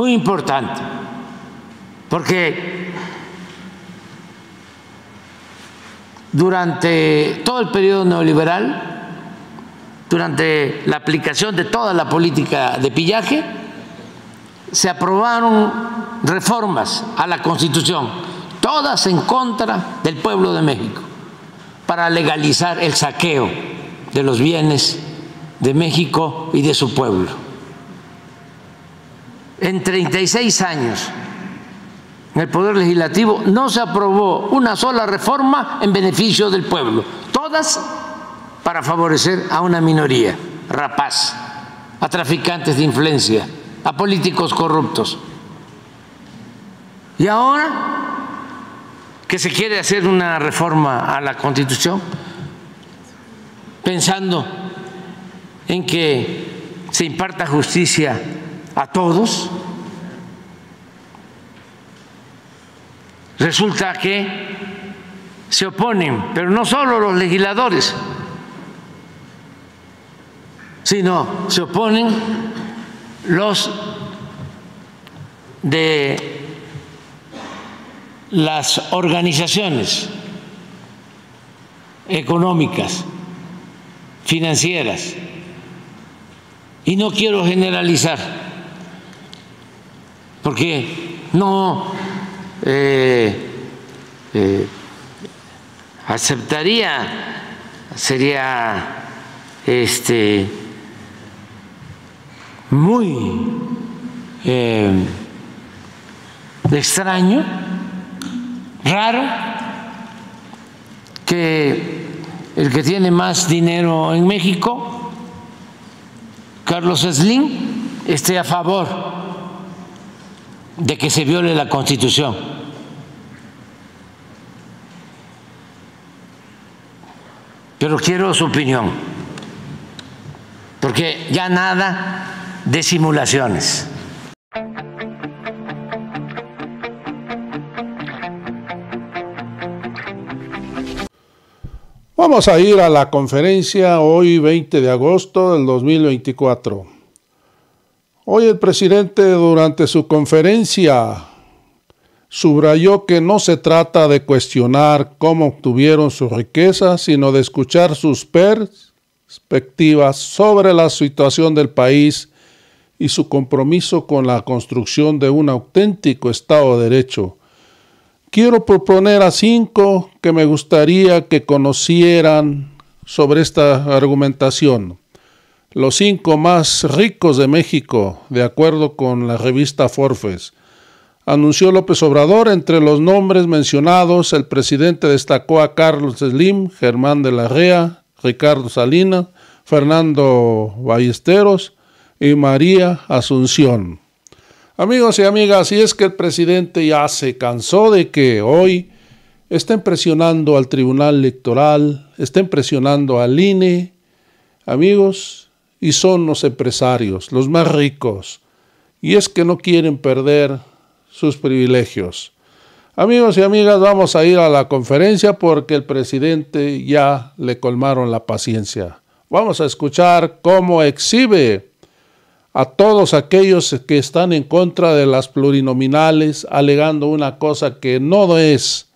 muy importante, porque durante todo el periodo neoliberal, durante la aplicación de toda la política de pillaje, se aprobaron reformas a la Constitución, todas en contra del pueblo de México, para legalizar el saqueo de los bienes de México y de su pueblo. En 36 años en el Poder Legislativo no se aprobó una sola reforma en beneficio del pueblo, todas para favorecer a una minoría rapaz, a traficantes de influencia, a políticos corruptos. Y ahora que se quiere hacer una reforma a la Constitución, pensando en que se imparta justicia a todos, resulta que se oponen, pero no solo los legisladores, sino se oponen los de las organizaciones económicas, financieras, y no quiero generalizar, porque no aceptaría, sería muy extraño, raro, que el que tiene más dinero en México, Carlos Slim, esté a favor de que se viole la Constitución. Pero quiero su opinión, porque ya nada de simulaciones. Vamos a ir a la conferencia hoy 20 de agosto del 2024. Hoy el presidente durante su conferencia subrayó que no se trata de cuestionar cómo obtuvieron su riqueza, sino de escuchar sus perspectivas sobre la situación del país y su compromiso con la construcción de un auténtico Estado de Derecho. Quiero proponer a 5 que me gustaría que conocieran sobre esta argumentación. Los 5 más ricos de México, de acuerdo con la revista Forbes. Anunció López Obrador. Entre los nombres mencionados, el presidente destacó a Carlos Slim, Germán de la Rea, Ricardo Salinas, Fernando Ballesteros y María Asunción. Amigos y amigas, si es que el presidente ya se cansó de que hoy estén presionando al Tribunal Electoral, estén presionando al INE, amigos, y son los empresarios, los más ricos, y es que no quieren perder sus privilegios. Amigos y amigas, vamos a ir a la conferencia porque el presidente ya le colmaron la paciencia. Vamos a escuchar cómo exhibe a todos aquellos que están en contra de las plurinominales, alegando una cosa que no es,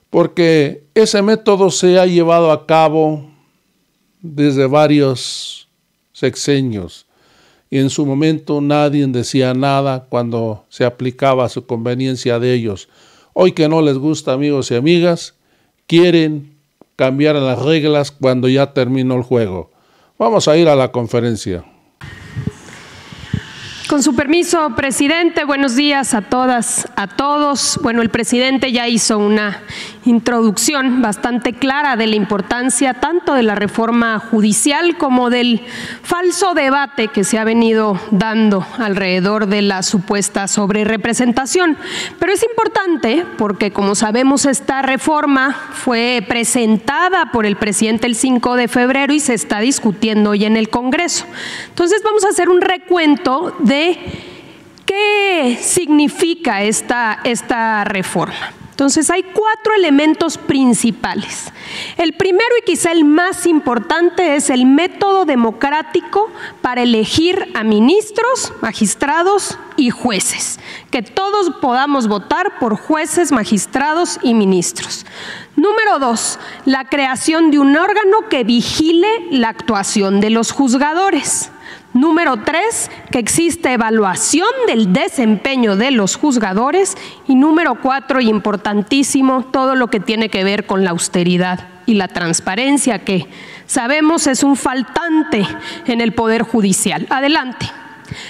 porque ese método se ha llevado a cabo desde varios sexenios, y en su momento nadie decía nada cuando se aplicaba a su conveniencia de ellos. Hoy que no les gusta, amigos y amigas, quieren cambiar las reglas cuando ya terminó el juego. Vamos a ir a la conferencia. Con su permiso, presidente, buenos días a todas, a todos. Bueno, el presidente ya hizo una introducción bastante clara de la importancia tanto de la reforma judicial como del falso debate que se ha venido dando alrededor de la supuesta sobrerepresentación. Pero es importante porque, como sabemos, esta reforma fue presentada por el presidente el 5 de febrero y se está discutiendo hoy en el Congreso. Entonces vamos a hacer un recuento de qué significa esta reforma. Entonces hay 4 elementos principales. El primero y quizá el más importante es el método democrático para elegir a ministros, magistrados y jueces. Que todos podamos votar por jueces, magistrados y ministros. Número 2, la creación de un órgano que vigile la actuación de los juzgadores. Número 3, que exista evaluación del desempeño de los juzgadores. Y número 4, y importantísimo, todo lo que tiene que ver con la austeridad y la transparencia, que sabemos es un faltante en el Poder Judicial. Adelante.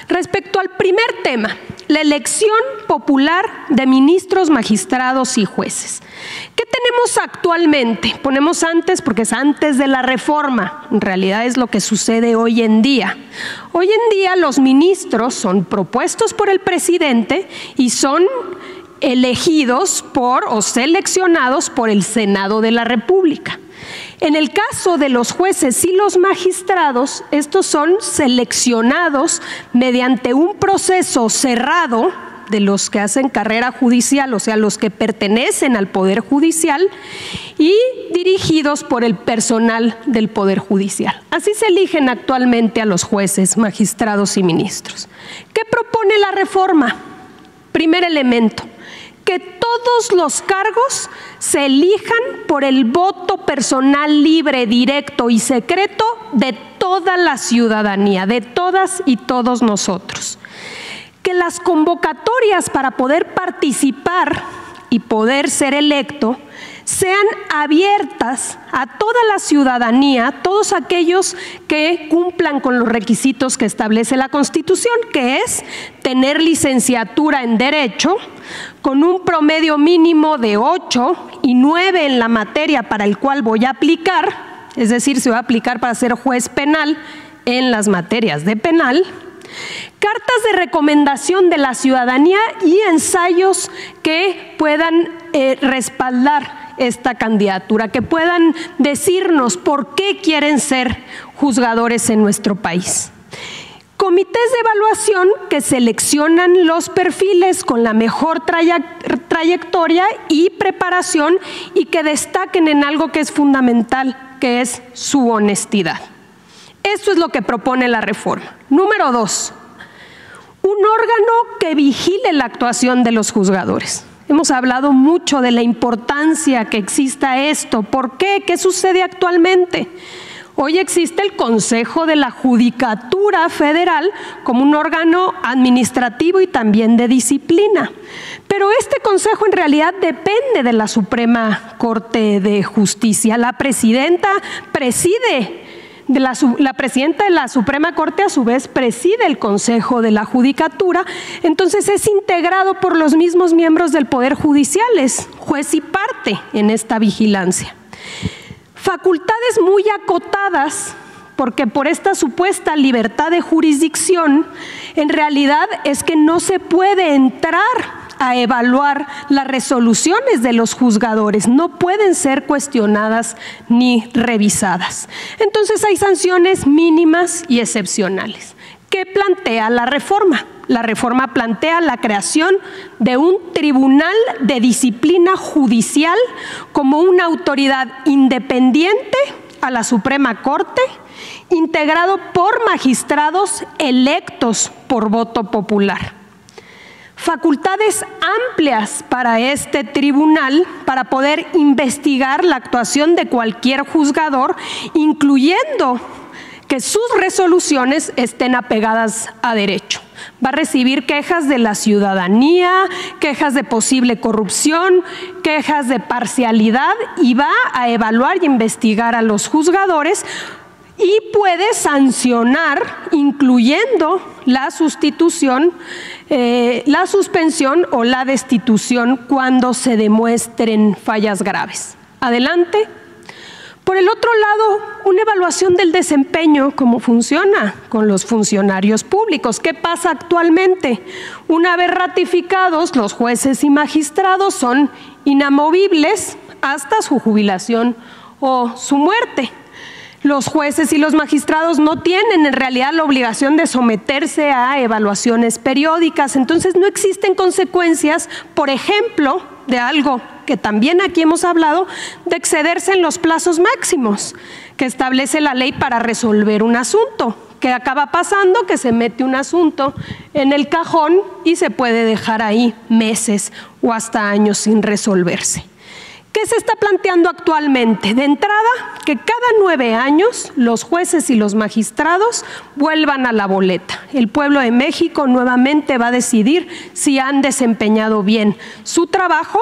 Respecto al primer tema, la elección popular de ministros, magistrados y jueces. ¿Qué tenemos actualmente? Ponemos antes porque es antes de la reforma. En realidad es lo que sucede hoy en día. Hoy en día los ministros son propuestos por el presidente y son elegidos por o seleccionados por el Senado de la República. En el caso de los jueces y los magistrados, estos son seleccionados mediante un proceso cerrado de los que hacen carrera judicial, o sea, los que pertenecen al Poder Judicial, y dirigidos por el personal del Poder Judicial. Así se eligen actualmente a los jueces, magistrados y ministros. ¿Qué propone la reforma? Primer elemento, que todos los cargos se elijan por el voto personal libre, directo y secreto de toda la ciudadanía, de todas y todos nosotros. Que las convocatorias para poder participar y poder ser electo sean abiertas a toda la ciudadanía, todos aquellos que cumplan con los requisitos que establece la Constitución, que es tener licenciatura en Derecho, con un promedio mínimo de 8 y 9 en la materia para el cual voy a aplicar, es decir, se va a aplicar para ser juez penal en las materias de penal, cartas de recomendación de la ciudadanía y ensayos que puedan respaldar esta candidatura, que puedan decirnos por qué quieren ser juzgadores en nuestro país. Comités de evaluación que seleccionan los perfiles con la mejor trayectoria y preparación y que destaquen en algo que es fundamental, que es su honestidad. Esto es lo que propone la reforma. Número 2, un órgano que vigile la actuación de los juzgadores. Hemos hablado mucho de la importancia que exista esto. ¿Por qué? ¿Qué sucede actualmente? Hoy existe el Consejo de la Judicatura Federal como un órgano administrativo y también de disciplina. Pero este consejo en realidad depende de la Suprema Corte de Justicia. La presidenta la presidenta de la Suprema Corte a su vez preside el Consejo de la Judicatura, entonces es integrado por los mismos miembros del Poder Judicial, es juez y parte en esta vigilancia. Facultades muy acotadas, porque por esta supuesta libertad de jurisdicción, en realidad es que no se puede entrar a evaluar las resoluciones de los juzgadores, no pueden ser cuestionadas ni revisadas. Entonces hay sanciones mínimas y excepcionales. ¿Qué plantea la reforma? La reforma plantea la creación de un tribunal de disciplina judicial como una autoridad independiente a la Suprema Corte, integrado por magistrados electos por voto popular. Facultades amplias para este tribunal para poder investigar la actuación de cualquier juzgador, incluyendo que sus resoluciones estén apegadas a derecho. Va a recibir quejas de la ciudadanía, quejas de posible corrupción, quejas de parcialidad y va a evaluar y investigar a los juzgadores y puede sancionar, incluyendo la sustitución, la suspensión o la destitución cuando se demuestren fallas graves. Adelante. Por el otro lado, una evaluación del desempeño, cómo funciona con los funcionarios públicos. ¿Qué pasa actualmente? Una vez ratificados, los jueces y magistrados son inamovibles hasta su jubilación o su muerte. Los jueces y los magistrados no tienen en realidad la obligación de someterse a evaluaciones periódicas, entonces no existen consecuencias, por ejemplo, de algo que también aquí hemos hablado de excederse en los plazos máximos que establece la ley para resolver un asunto. ¿Qué acaba pasando? Que se mete un asunto en el cajón y se puede dejar ahí meses o hasta años sin resolverse. ¿Qué se está planteando actualmente? De entrada, que cada 9 años los jueces y los magistrados vuelvan a la boleta. El pueblo de México nuevamente va a decidir si han desempeñado bien su trabajo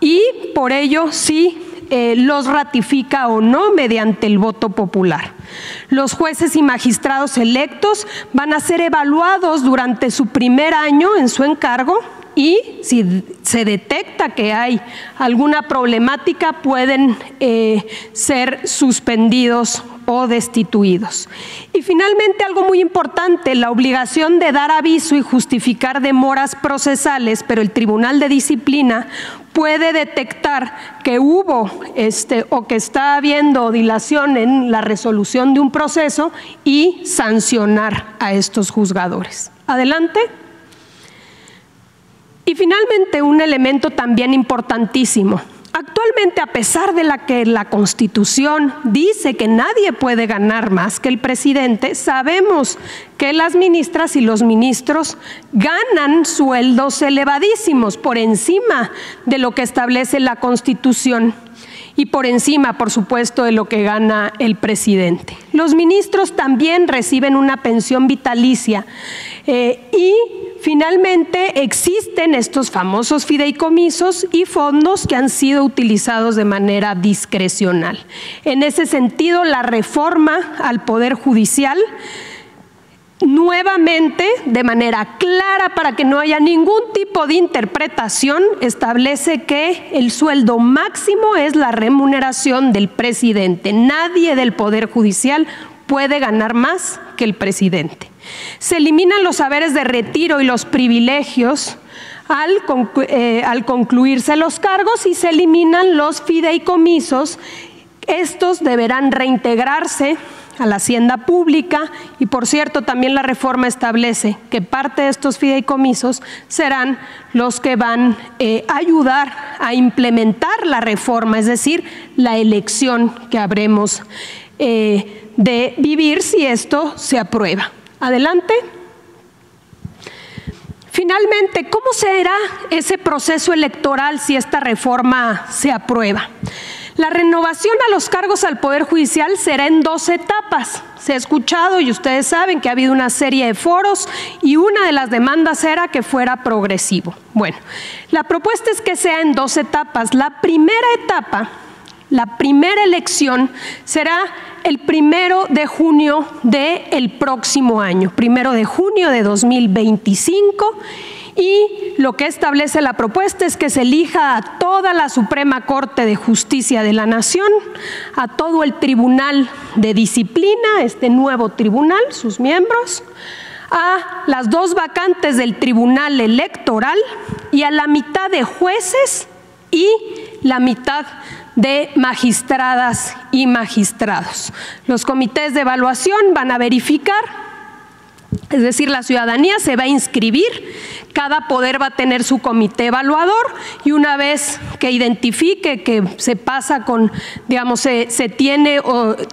y por ello sí los ratifica o no mediante el voto popular. Los jueces y magistrados electos van a ser evaluados durante su primer año en su encargo y si se detecta que hay alguna problemática pueden ser suspendidos o destituidos. Y finalmente, algo muy importante, la obligación de dar aviso y justificar demoras procesales, pero el Tribunal de Disciplina puede detectar que hubo o que está habiendo dilación en la resolución de un proceso y sancionar a estos juzgadores. Adelante. Y finalmente, un elemento también importantísimo. Actualmente, a pesar de que la Constitución dice que nadie puede ganar más que el presidente, sabemos que las ministras y los ministros ganan sueldos elevadísimos por encima de lo que establece la Constitución y por encima, por supuesto, de lo que gana el presidente. Los ministros también reciben una pensión vitalicia y finalmente existen estos famosos fideicomisos y fondos que han sido utilizados de manera discrecional. En ese sentido, la reforma al Poder Judicial nuevamente, de manera clara para que no haya ningún tipo de interpretación, establece que el sueldo máximo es la remuneración del presidente. Nadie del Poder Judicial puede ganar más que el presidente. Se eliminan los haberes de retiro y los privilegios al concluirse los cargos y se eliminan los fideicomisos. Estos deberán reintegrarse a la hacienda pública y, por cierto, también la reforma establece que parte de estos fideicomisos serán los que van a ayudar a implementar la reforma, es decir, la elección que habremos de vivir si esto se aprueba. Adelante. Finalmente, ¿cómo será ese proceso electoral si esta reforma se aprueba? La renovación a los cargos al Poder Judicial será en 2 etapas. Se ha escuchado y ustedes saben que ha habido una serie de foros y una de las demandas era que fuera progresivo. Bueno, la propuesta es que sea en 2 etapas. La primera etapa, la primera elección será el 1 de junio del próximo año, 1 de junio de 2025. Y lo que establece la propuesta es que se elija a toda la Suprema Corte de Justicia de la Nación, a todo el Tribunal de Disciplina, este nuevo tribunal, sus miembros, a las 2 vacantes del Tribunal Electoral y a la mitad de jueces y la mitad de magistradas y magistrados. Los comités de evaluación van a verificar, es decir, la ciudadanía se va a inscribir, cada poder va a tener su comité evaluador y una vez que identifique que se pasa con, digamos, se tiene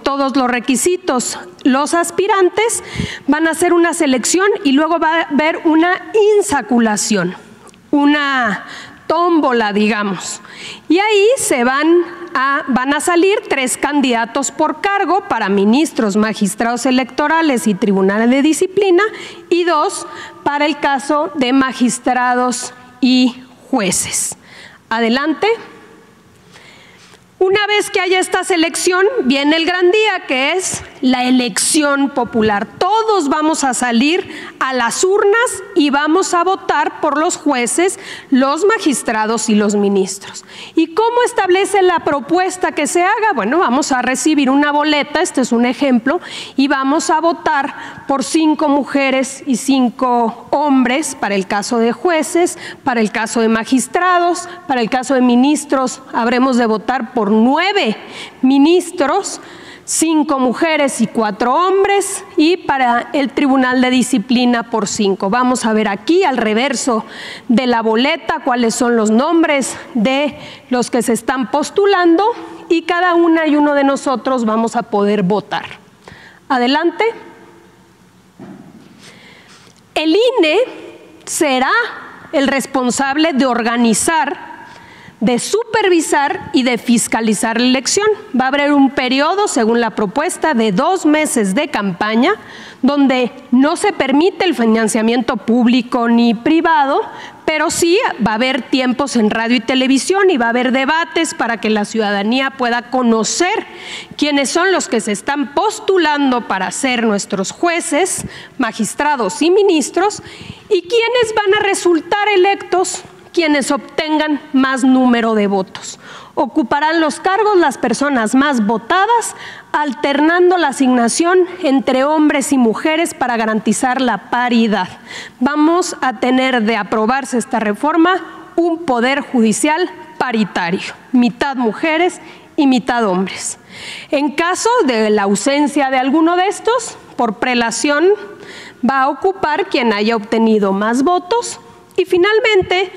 todos los requisitos, los aspirantes van a hacer una selección y luego va a haber una insaculación, una tómbola, digamos, y ahí van a salir 3 candidatos por cargo para ministros, magistrados electorales y tribunales de disciplina y 2 para el caso de magistrados y jueces. Adelante. Una vez que haya esta selección, viene el gran día, que es la elección popular. Todos vamos a salir a las urnas y vamos a votar por los jueces, los magistrados y los ministros. ¿Y cómo establece la propuesta que se haga? Bueno, vamos a recibir una boleta, este es un ejemplo, y vamos a votar por 5 mujeres y 5 hombres para el caso de jueces, para el caso de magistrados, para el caso de ministros habremos de votar por 9 ministros, 5 mujeres y 4 hombres, y para el Tribunal de Disciplina por 5. Vamos a ver aquí al reverso de la boleta cuáles son los nombres de los que se están postulando y cada una y uno de nosotros vamos a poder votar. Adelante. El INE será el responsable de organizar, de supervisar y de fiscalizar la elección. Va a haber un periodo, según la propuesta, de 2 meses de campaña, donde no se permite el financiamiento público ni privado, pero sí va a haber tiempos en radio y televisión y va a haber debates para que la ciudadanía pueda conocer quiénes son los que se están postulando para ser nuestros jueces, magistrados y ministros, y quiénes van a resultar electos, quienes obtengan más número de votos. Ocuparán los cargos las personas más votadas, alternando la asignación entre hombres y mujeres para garantizar la paridad. Vamos a tener, de aprobarse esta reforma, un poder judicial paritario, mitad mujeres y mitad hombres. En caso de la ausencia de alguno de estos, por prelación va a ocupar quien haya obtenido más votos. Y finalmente,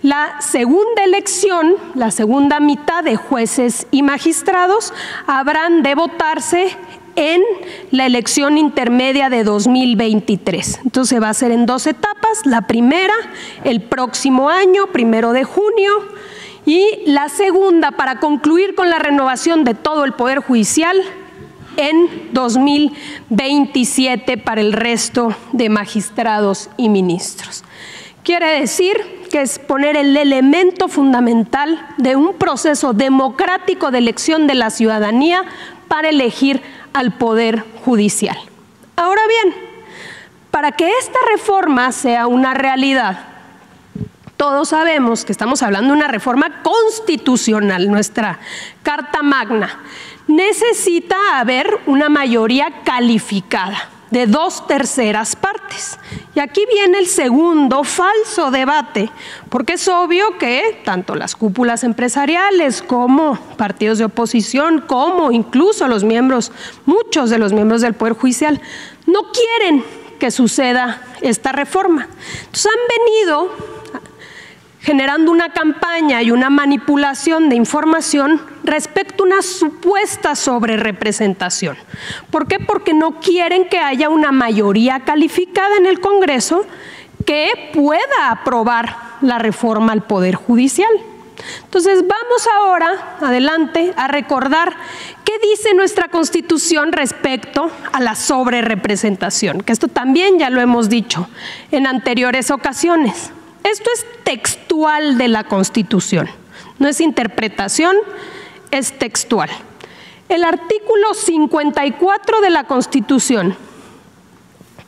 la segunda elección, la segunda mitad de jueces y magistrados, habrán de votarse en la elección intermedia de 2023. Entonces va a ser en 2 etapas, la primera el próximo año, 1 de junio, y la segunda para concluir con la renovación de todo el Poder Judicial en 2027 para el resto de magistrados y ministros. Quiere decir que es poner el elemento fundamental de un proceso democrático de elección de la ciudadanía para elegir al Poder Judicial. Ahora bien, para que esta reforma sea una realidad, todos sabemos que estamos hablando de una reforma constitucional, nuestra Carta Magna. Necesita haber una mayoría calificada de 2/3 partes. Y aquí viene el segundo falso debate, porque es obvio que tanto las cúpulas empresariales como partidos de oposición, como incluso los miembros, muchos de los miembros del Poder Judicial, no quieren que suceda esta reforma. Entonces han venido generando una campaña y una manipulación de información respecto a una supuesta sobrerepresentación. ¿Por qué? Porque no quieren que haya una mayoría calificada en el Congreso que pueda aprobar la reforma al Poder Judicial. Entonces vamos ahora, adelante, a recordar qué dice nuestra Constitución respecto a la sobrerepresentación, que esto también ya lo hemos dicho en anteriores ocasiones. Esto es textual de la Constitución, no es interpretación, es textual. El artículo 54 de la Constitución,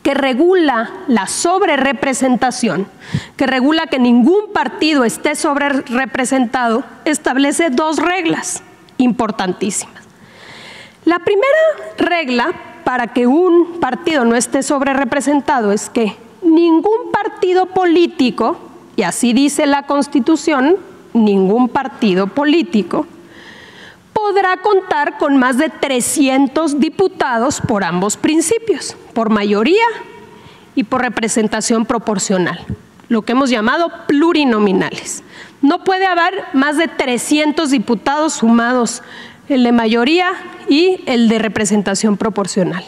que regula la sobrerepresentación, que regula que ningún partido esté sobrerepresentado, establece 2 reglas importantísimas. La primera regla para que un partido no esté sobrerepresentado es que ningún partido político, y así dice la Constitución, ningún partido político podrá contar con más de 300 diputados por ambos principios, por mayoría y por representación proporcional, lo que hemos llamado plurinominales. No puede haber más de 300 diputados sumados, el de mayoría y el de representación proporcional.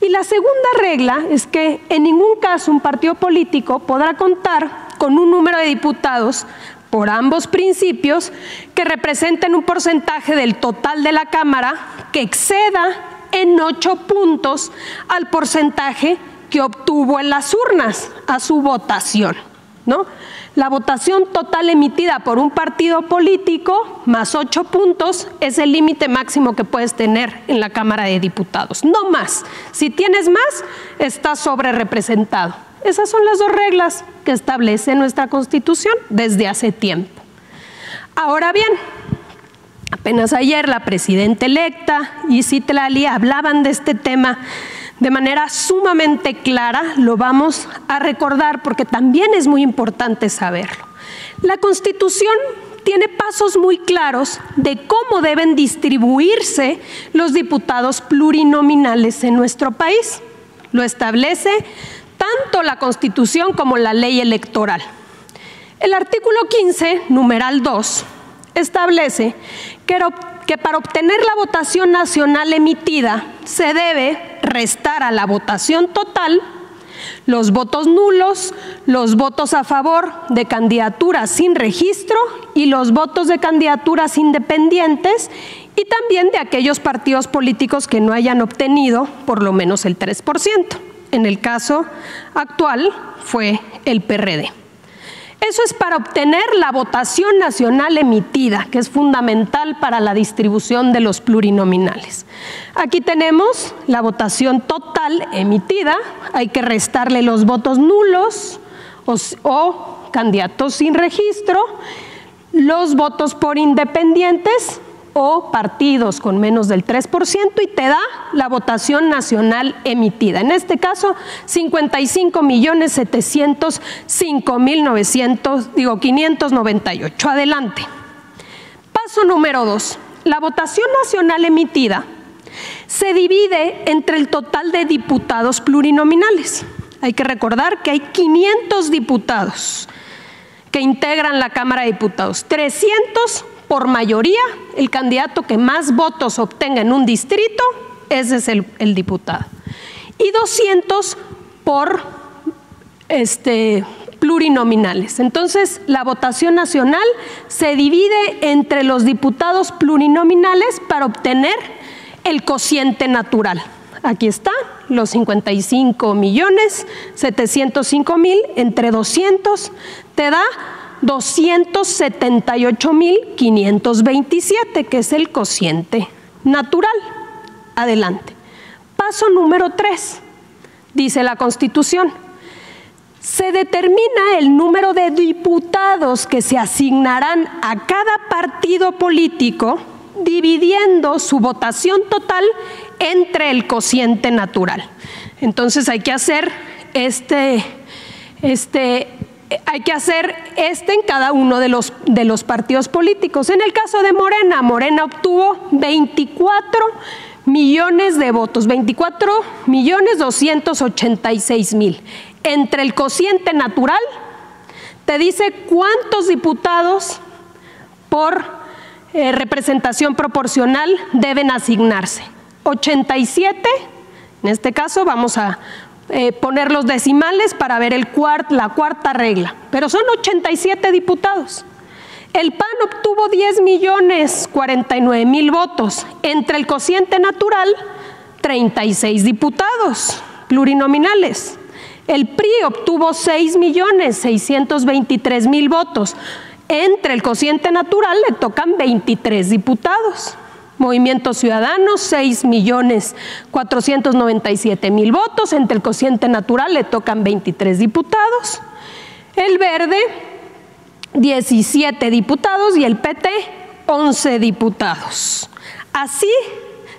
Y la segunda regla es que en ningún caso un partido político podrá contar con un número de diputados por ambos principios que representen un porcentaje del total de la Cámara que exceda en 8 puntos al porcentaje que obtuvo en las urnas a su votación, ¿no? La votación total emitida por un partido político más 8 puntos es el límite máximo que puedes tener en la Cámara de Diputados, no más. Si tienes más, estás sobrerepresentado. Esas son las 2 reglas que establece nuestra Constitución desde hace tiempo. Ahora bien, apenas ayer la presidenta electa y Citlali hablaban de este tema de manera sumamente clara. Lo vamos a recordar porque también es muy importante saberlo. La Constitución tiene pasos muy claros de cómo deben distribuirse los diputados plurinominales en nuestro país. Lo establece tanto la Constitución como la ley electoral. El artículo 15, numeral 2, establece que para obtener la votación nacional emitida se debe restar a la votación total los votos nulos, los votos a favor de candidaturas sin registro y los votos de candidaturas independientes, y también de aquellos partidos políticos que no hayan obtenido por lo menos el 3%. En el caso actual fue el PRD. Eso es para obtener la votación nacional emitida, que es fundamental para la distribución de los plurinominales. Aquí tenemos la votación total emitida, hay que restarle los votos nulos o candidatos sin registro, los votos por independientes o partidos con menos del 3%, y te da la votación nacional emitida. En este caso, 55.705.598. Adelante. Paso número 2. La votación nacional emitida se divide entre el total de diputados plurinominales. Hay que recordar que hay 500 diputados que integran la Cámara de Diputados, 300 por mayoría. El candidato que más votos obtenga en un distrito, ese es el diputado. Y 200 por plurinominales. Entonces, la votación nacional se divide entre los diputados plurinominales para obtener el cociente natural. Aquí está, los 55.705.000 entre 200 te da 278.527, que es el cociente natural. Adelante. Paso número 3. Dice la Constitución: se determina el número de diputados que se asignarán a cada partido político, dividiendo su votación total entre el cociente natural. Entonces hay que hacer en cada uno de los partidos políticos. En el caso de Morena, Morena obtuvo 24 millones de votos, 24.286.000. Entre el cociente natural te dice cuántos diputados por representación proporcional deben asignarse. 87, en este caso vamos a poner los decimales para ver la cuarta regla, pero son 87 diputados. El PAN obtuvo 10.049.000 votos, entre el cociente natural 36 diputados plurinominales. El PRI obtuvo 6.623.000 votos, entre el cociente natural le tocan 23 diputados. Movimiento Ciudadano, 6.497.000 votos, entre el cociente natural le tocan 23 diputados. El Verde, 17 diputados, y el PT, 11 diputados. Así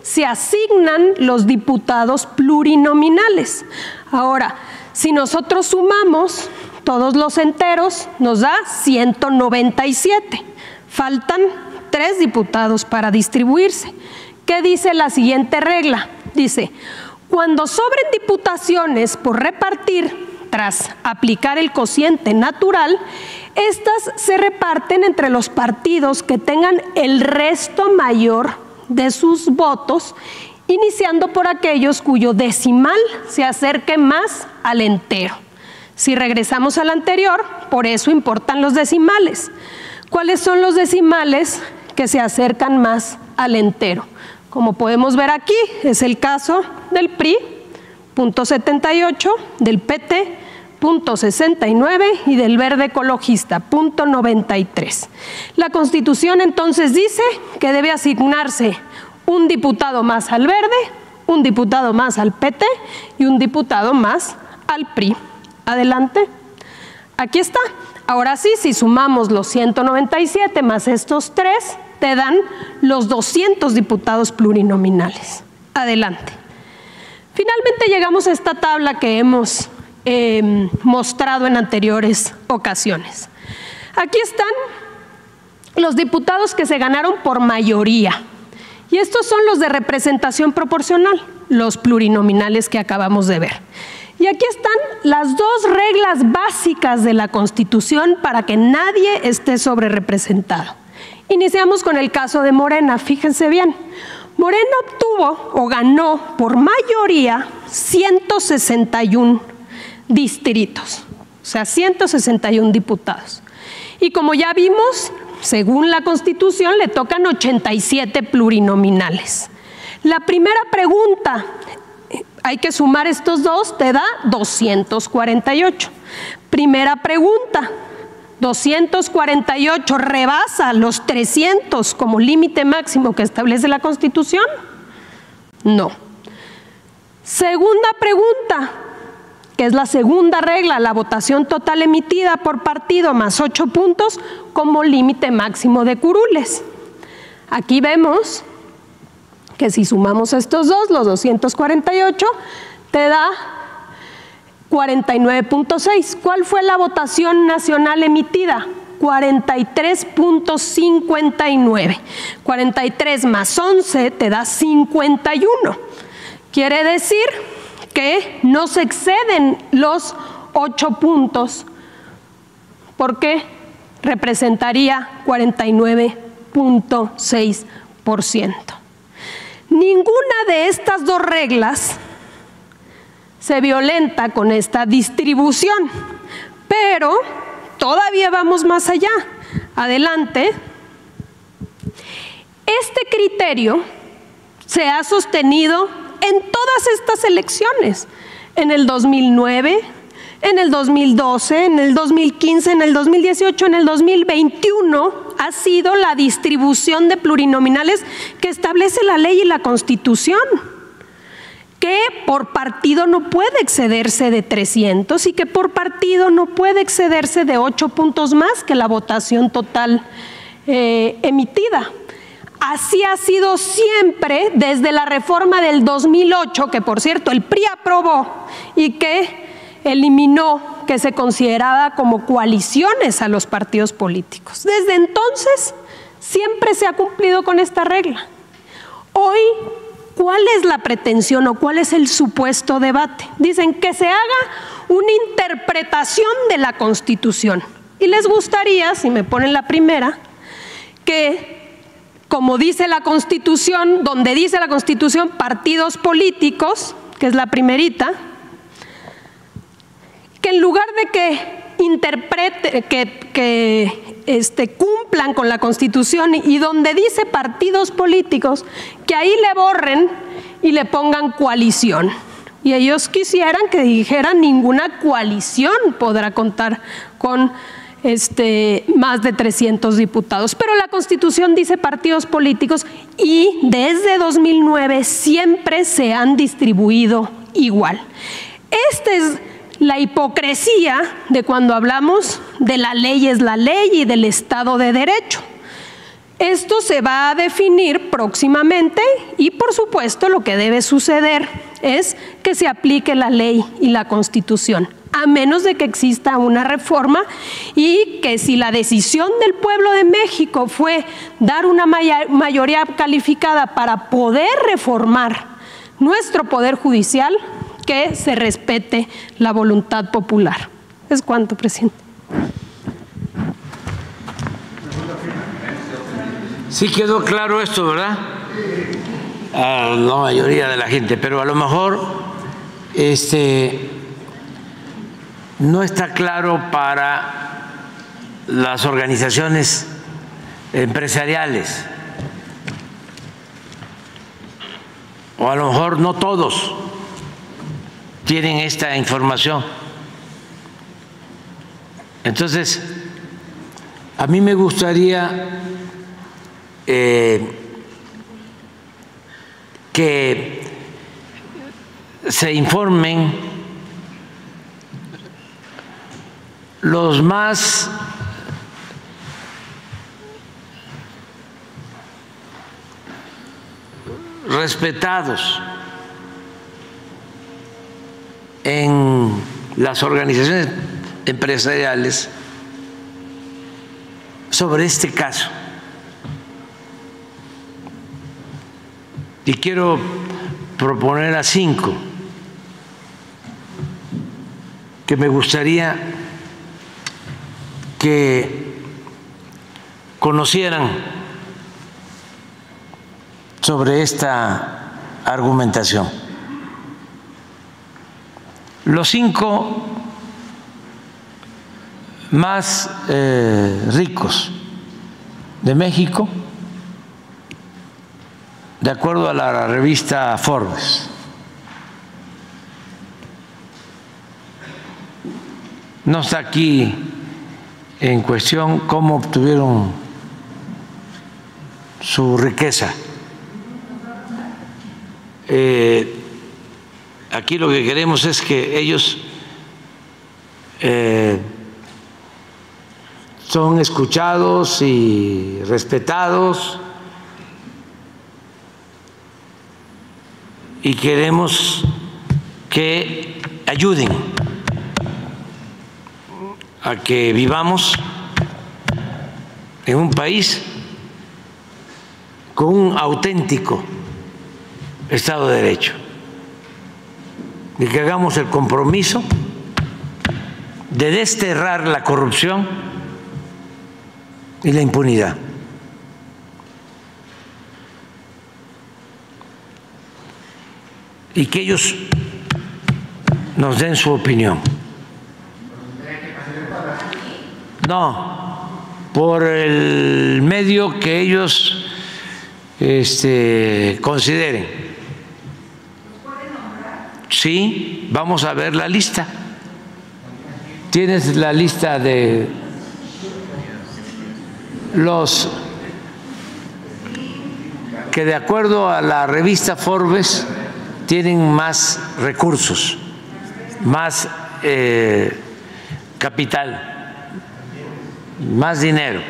se asignan los diputados plurinominales. Ahora, si nosotros sumamos todos los enteros, nos da 197. Faltan 3 diputados para distribuirse. ¿Qué dice la siguiente regla? Dice: cuando sobren diputaciones por repartir tras aplicar el cociente natural, estas se reparten entre los partidos que tengan el resto mayor de sus votos, iniciando por aquellos cuyo decimal se acerque más al entero. Si regresamos al anterior, por eso importan los decimales. ¿Cuáles son los decimales que se acercan más al entero? Como podemos ver aquí, es el caso del PRI, .78, del PT, .69 y del Verde Ecologista, .93. La Constitución entonces dice que debe asignarse un diputado más al Verde, un diputado más al PT y un diputado más al PRI. Adelante. Aquí está. Ahora sí, si sumamos los 197 más estos 3, te dan los 200 diputados plurinominales. Adelante. Finalmente llegamos a esta tabla que hemos mostrado en anteriores ocasiones. Aquí están los diputados que se ganaron por mayoría. Y estos son los de representación proporcional, los plurinominales que acabamos de ver. Y aquí están las dos reglas básicas de la Constitución para que nadie esté sobrerepresentado. Iniciamos con el caso de Morena, fíjense bien. Morena obtuvo o ganó por mayoría 161 distritos, o sea, 161 diputados. Y como ya vimos, según la Constitución, le tocan 87 plurinominales. La primera pregunta, hay que sumar estos dos, te da 248. Primera pregunta, 248 rebasa los 300 como límite máximo que establece la Constitución. No. Segunda pregunta, que es la segunda regla, la votación total emitida por partido más 8 puntos como límite máximo de curules. Aquí vemos que si sumamos estos dos, los 248, te da 49.6. ¿Cuál fue la votación nacional emitida? 43.59. 43 más 11 te da 51. Quiere decir que no se exceden los 8 puntos, porque representaría 49.6%. Ninguna de estas dos reglas se violenta con esta distribución, pero todavía vamos más allá. Adelante. Este criterio se ha sostenido en todas estas elecciones, en el 2009, en el 2012, en el 2015, en el 2018, en el 2021, ha sido la distribución de plurinominales que establece la ley y la Constitución, que por partido no puede excederse de 300 y que por partido no puede excederse de 8 puntos más que la votación total emitida. Así ha sido siempre desde la reforma del 2008, que por cierto el PRI aprobó y que eliminó que se consideraba como coaliciones a los partidos políticos. Desde entonces siempre se ha cumplido con esta regla. Hoy, ¿cuál es la pretensión o cuál es el supuesto debate? Dicen que se haga una interpretación de la Constitución. Y les gustaría, si me ponen la primera, que como dice la Constitución, donde dice la Constitución partidos políticos, que es la primerita, que en lugar de que cumplan con la Constitución y donde dice partidos políticos, que ahí le borren y le pongan coalición. Y ellos quisieran que dijeran ninguna coalición podrá contar con más de 300 diputados. Pero la Constitución dice partidos políticos y desde 2009 siempre se han distribuido igual. Esta es la hipocresía de cuando hablamos de la ley es la ley y del Estado de Derecho. Esto se va a definir próximamente y, por supuesto, lo que debe suceder es que se aplique la ley y la Constitución, a menos de que exista una reforma y que si la decisión del pueblo de México fue dar una mayoría calificada para poder reformar nuestro poder judicial, que se respete la voluntad popular. ¿Es cuánto, presidente? Sí quedó claro esto, ¿verdad? A la mayoría de la gente, pero a lo mejor no está claro para las organizaciones empresariales, o a lo mejor no todos tienen esta información. Entonces, a mí me gustaría que se informen los más respetados en las organizaciones empresariales sobre este caso. y quiero proponer a 5 que me gustaría que conocieran sobre esta argumentación. Los 5 más ricos de México, de acuerdo a la revista Forbes. No está aquí en cuestión cómo obtuvieron su riqueza. Aquí lo que queremos es que ellos son escuchados y respetados, y queremos que ayuden a que vivamos en un país con un auténtico Estado de Derecho, y que hagamos el compromiso de desterrar la corrupción y la impunidad. Y que ellos nos den su opinión. No, por el medio que ellos consideren. Sí, vamos a ver la lista. ¿Tienes la lista de los que, de acuerdo a la revista Forbes, tienen más recursos, más capital, más dinero?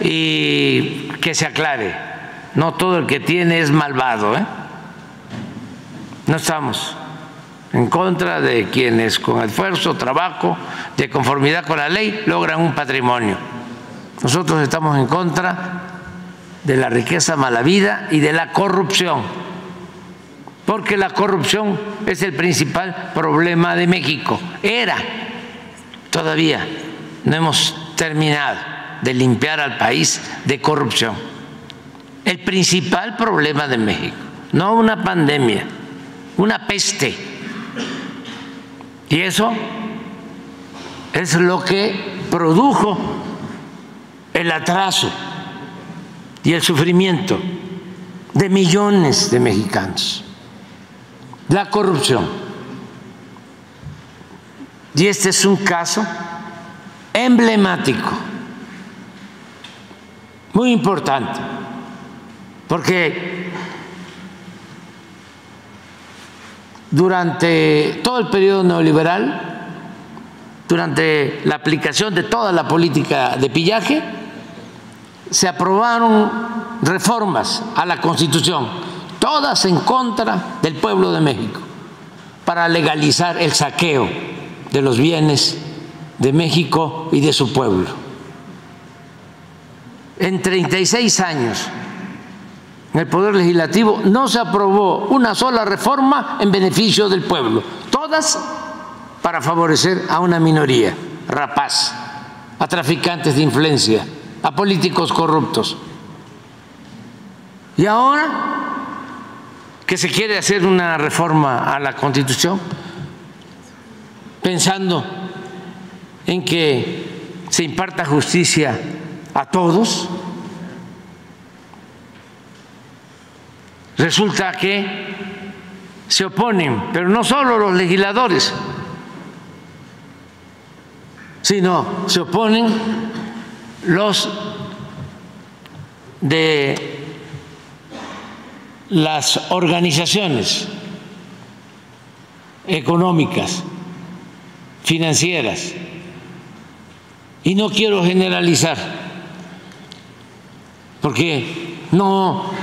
Y que se aclare, no todo el que tiene es malvado, ¿eh? No estamos en contra de quienes con esfuerzo, trabajo, de conformidad con la ley, logran un patrimonio. Nosotros estamos en contra de la riqueza malavida y de la corrupción, porque la corrupción es el principal problema de México. Era, todavía no hemos terminado de limpiar al país de corrupción. El principal problema de México, no una pandemia, una peste. Y eso es lo que produjo el atraso y el sufrimiento de millones de mexicanos. La corrupción. Y este es un caso emblemático, muy importante, porque durante todo el periodo neoliberal, durante la aplicación de toda la política de pillaje, se aprobaron reformas a la Constitución, todas en contra del pueblo de México, para legalizar el saqueo de los bienes de México y de su pueblo. En 36 años en el Poder Legislativo no se aprobó una sola reforma en beneficio del pueblo, todas para favorecer a una minoría rapaz, a traficantes de influencia, a políticos corruptos. Y ahora que se quiere hacer una reforma a la Constitución, pensando en que se imparta justicia a todos, resulta que se oponen, pero no solo los legisladores, sino se oponen los de las organizaciones económicas, financieras, y no quiero generalizar, porque no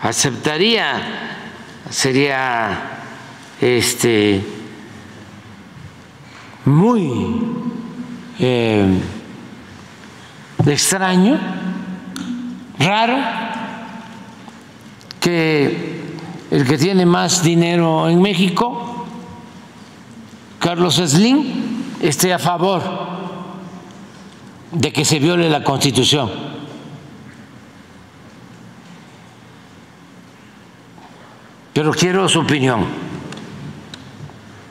aceptaría, sería muy extraño, raro, que el que tiene más dinero en México, Carlos Slim, esté a favor de que se viole la Constitución. Pero quiero su opinión,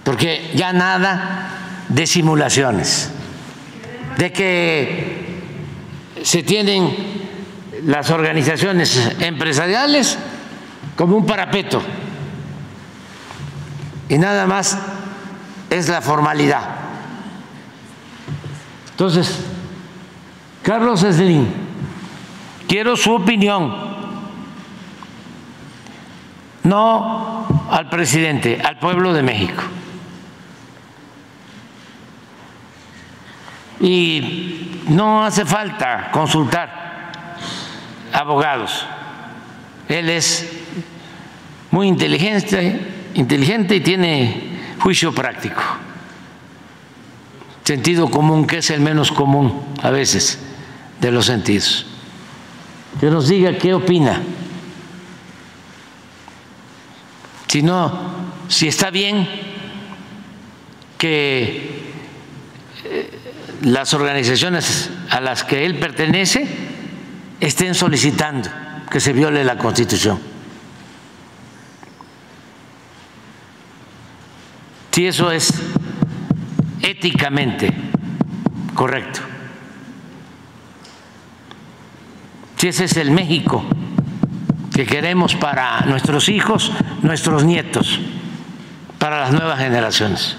porque ya nada de simulaciones, de que se tienen las organizaciones empresariales como un parapeto y nada más es la formalidad. Entonces, Carlos Slim, quiero su opinión, no al presidente, al pueblo de México. Y no hace falta consultar abogados. Él es muy inteligente y tiene juicio práctico, sentido común, que es el menos común a veces de los sentidos. Que nos diga qué opina. Si está bien que las organizaciones a las que él pertenece estén solicitando que se viole la Constitución. Si eso es éticamente correcto. Si ese es el México que queremos para nuestros hijos, nuestros nietos, para las nuevas generaciones.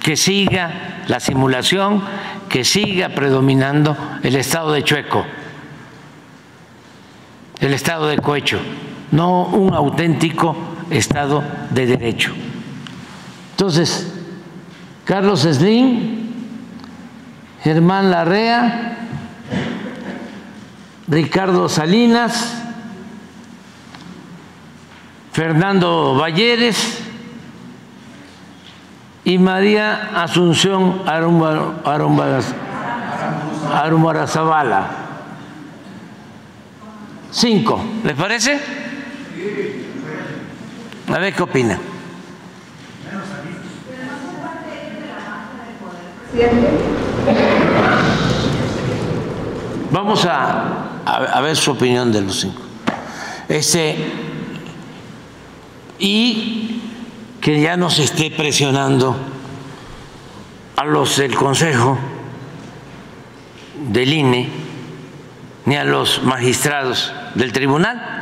Que siga la simulación, que siga predominando el estado de chueco, el estado de cohecho, no un auténtico estado de derecho. Entonces, Carlos Slim, Germán Larrea, Ricardo Salinas, Fernando Valleres y María Asunción Arumarazabala. 5, ¿les parece? A ver qué opina. Vamos a ver su opinión de los 5. Y que ya no se esté presionando a los del Consejo del INE ni a los magistrados del tribunal,